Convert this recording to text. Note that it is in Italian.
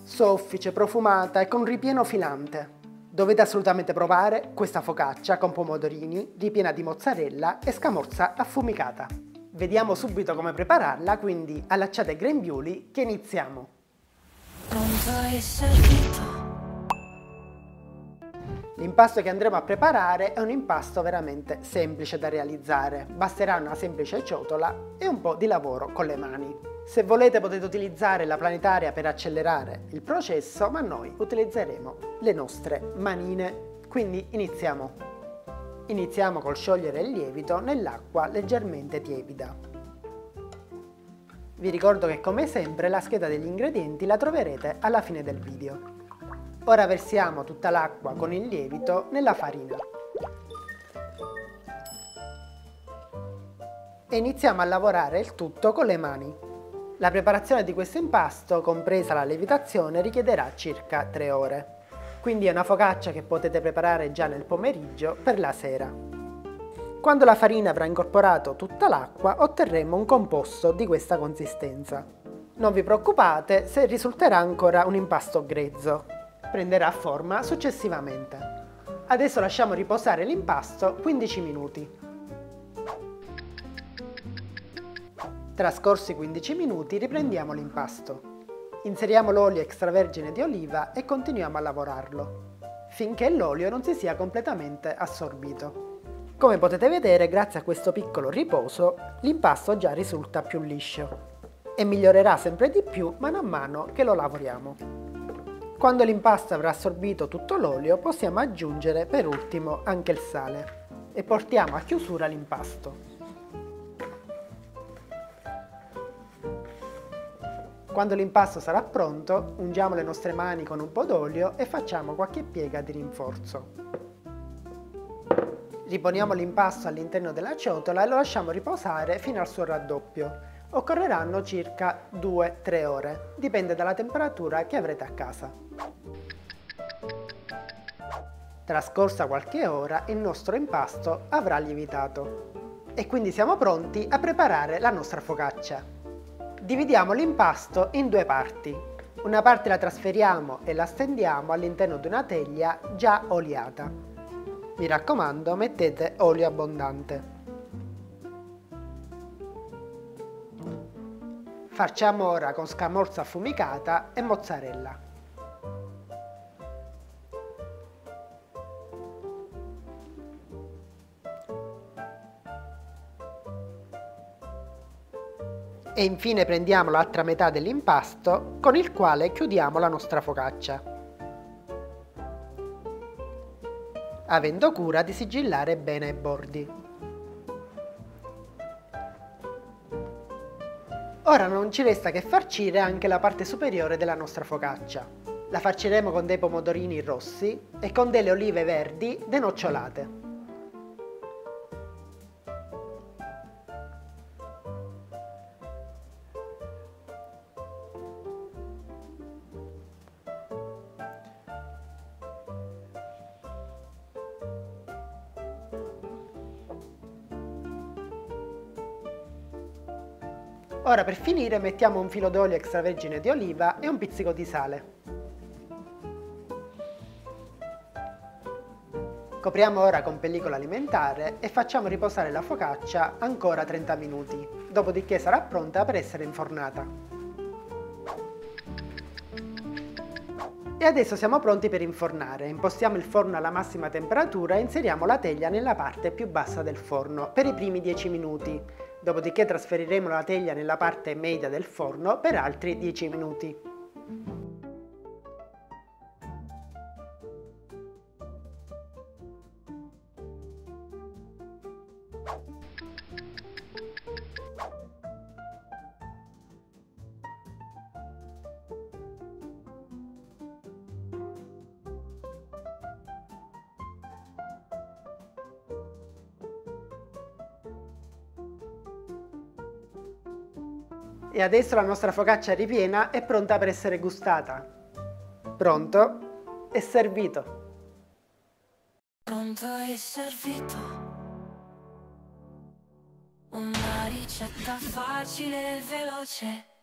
soffice, profumata e con ripieno filante. Dovete assolutamente provare questa focaccia con pomodorini, ripiena di mozzarella e scamorza affumicata. Vediamo subito come prepararla, quindi allacciate i grembiuli che iniziamo. Pronto e servito. L'impasto che andremo a preparare è un impasto veramente semplice da realizzare. Basterà una semplice ciotola e un po' di lavoro con le mani. Se volete potete utilizzare la planetaria per accelerare il processo, ma noi utilizzeremo le nostre manine. Quindi iniziamo. Iniziamo col sciogliere il lievito nell'acqua leggermente tiepida. Vi ricordo che come sempre la scheda degli ingredienti la troverete alla fine del video. Ora versiamo tutta l'acqua con il lievito nella farina e iniziamo a lavorare il tutto con le mani. La preparazione di questo impasto, compresa la lievitazione, richiederà circa 3 ore. Quindi è una focaccia che potete preparare già nel pomeriggio per la sera. Quando la farina avrà incorporato tutta l'acqua, otterremo un composto di questa consistenza. Non vi preoccupate se risulterà ancora un impasto grezzo. Prenderà forma successivamente. Adesso lasciamo riposare l'impasto 15 minuti. Trascorsi 15 minuti riprendiamo l'impasto. Inseriamo l'olio extravergine di oliva e continuiamo a lavorarlo, finché l'olio non si sia completamente assorbito. Come potete vedere, grazie a questo piccolo riposo, l'impasto già risulta più liscio e migliorerà sempre di più mano a mano che lo lavoriamo. Quando l'impasto avrà assorbito tutto l'olio, possiamo aggiungere per ultimo anche il sale e portiamo a chiusura l'impasto. Quando l'impasto sarà pronto, ungiamo le nostre mani con un po' d'olio e facciamo qualche piega di rinforzo. Riponiamo l'impasto all'interno della ciotola e lo lasciamo riposare fino al suo raddoppio. Occorreranno circa 2-3 ore, dipende dalla temperatura che avrete a casa. Trascorsa qualche ora, il nostro impasto avrà lievitato e quindi siamo pronti a preparare la nostra focaccia. Dividiamo l'impasto in 2 parti. Una parte la trasferiamo e la stendiamo all'interno di una teglia già oliata. Mi raccomando, mettete olio abbondante. Facciamo ora con scamorza affumicata e mozzarella. E infine prendiamo l'altra metà dell'impasto con il quale chiudiamo la nostra focaccia, avendo cura di sigillare bene i bordi. Ora non ci resta che farcire anche la parte superiore della nostra focaccia. La farciremo con dei pomodorini rossi e con delle olive verdi denocciolate. Ora per finire mettiamo un filo d'olio extravergine di oliva e un pizzico di sale. Copriamo ora con pellicola alimentare e facciamo riposare la focaccia ancora 30 minuti, dopodiché sarà pronta per essere infornata. E adesso siamo pronti per infornare. Impostiamo il forno alla massima temperatura e inseriamo la teglia nella parte più bassa del forno per i primi 10 minuti. Dopodiché trasferiremo la teglia nella parte media del forno per altri 10 minuti. E adesso la nostra focaccia ripiena è pronta per essere gustata. Pronto e servito! Pronto e servito. Una ricetta facile e veloce.